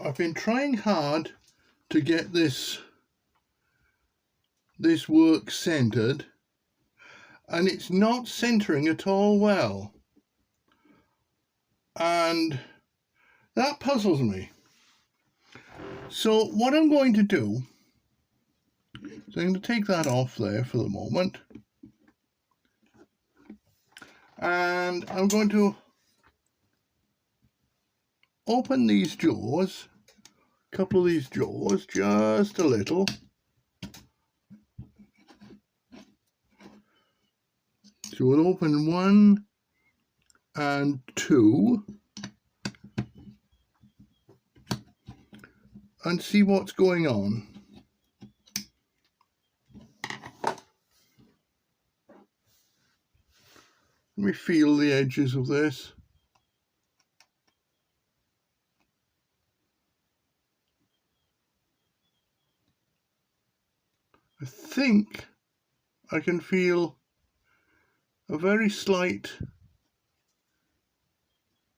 I've been trying hard to get this work centered, and it's not centering at all well, and that puzzles me. So what I'm going to do is I'm going to take that off there for the moment, and I'm going to open these jaws, a couple of these jaws, just a little. So we'll open 1 and 2 and see what's going on. Let me feel the edges of this. I think I can feel a very slight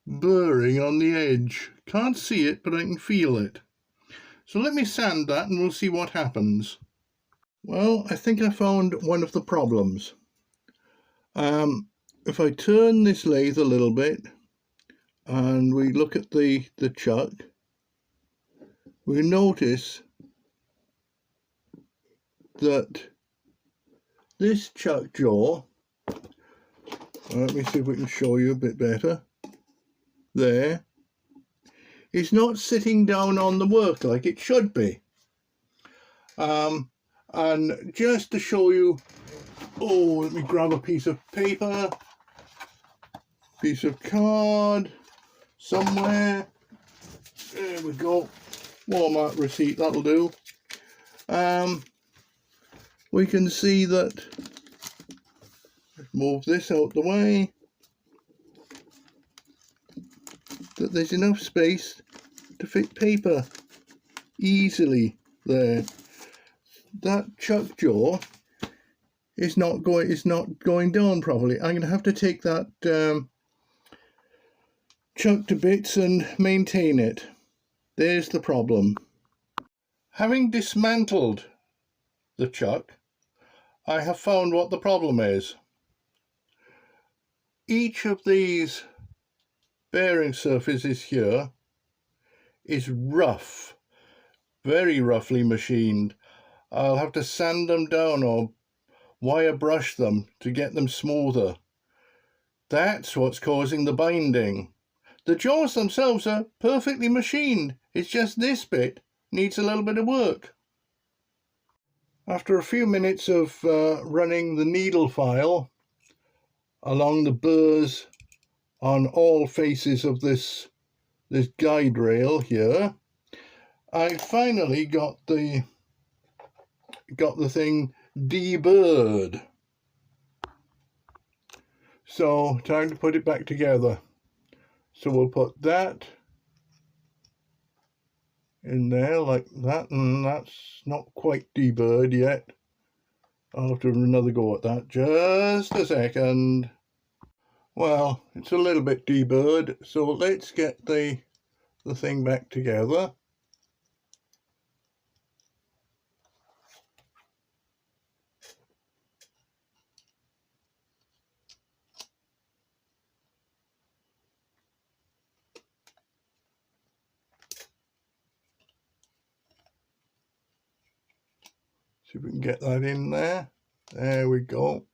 burring on the edge. Can't see it, but I can feel it. So let me sand that and we'll see what happens. Well, I think I found one of the problems. If I turn this lathe a little bit and we look at the chuck, we notice that this chuck jaw, let me see if we can show you a bit better, there, is not sitting down on the work like it should be. And just to show you, let me grab a piece of paper, piece of card, somewhere, there we go, Walmart receipt, that'll do. We can see that, let's move this out the way, that there's enough space to fit paper easily there. That chuck jaw is not going down properly. I'm going to have to take that chuck to bits and maintain it. There's the problem. Having dismantled the chuck, I have found what the problem is. Each of these bearing surfaces here is rough, very roughly machined. I'll have to sand them down or wire brush them to get them smoother. That's what's causing the binding. The jaws themselves are perfectly machined. It's just this bit needs a little bit of work. After a few minutes of running the needle file along the burrs on all faces of this guide rail here, I finally got the thing deburred. So time to put it back together. So we'll put that in there like that, and that's not quite deburred yet. I'll have to have another go at that. Just a second. Well, it's a little bit deburred, so let's get the thing back together. See if we can get that in there. There we go.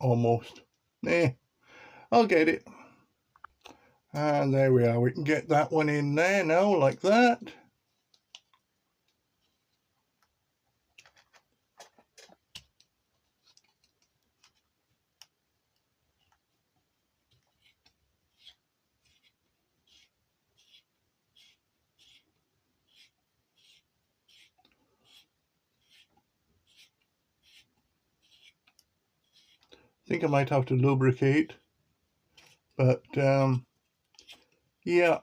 Almost. I'll get it. And there we are. We can get that one in there now, like that. I think I might have to lubricate, but yeah,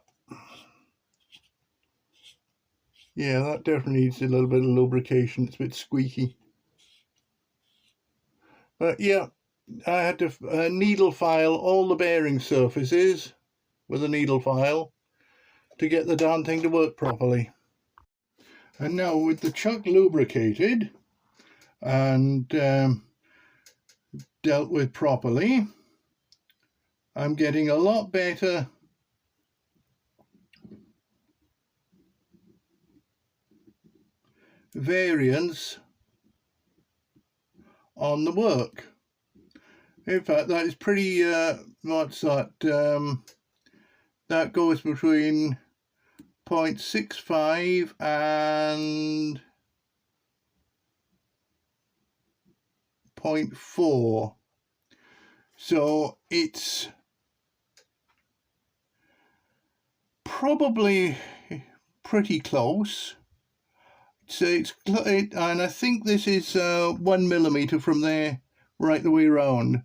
that definitely needs a little bit of lubrication. It's a bit squeaky, but yeah, I had to needle file all the bearing surfaces with a needle file, to get the darn thing to work properly. And now with the chuck lubricated and dealt with properly, I'm getting a lot better variance on the work. In fact, that is pretty, what's that? That goes between 0.65 and 0.4. So it's probably pretty close. And I think this is 1 millimeter from there right the way around.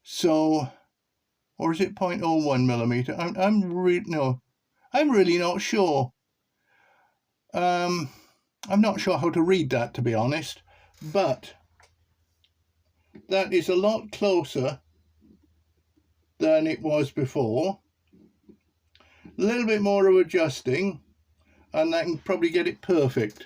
So, or is it 0.01 millimeter? I'm really not sure. I'm not sure how to read that, to be honest, but that is a lot closer than it was before. A little bit more of adjusting and that can probably get it perfect.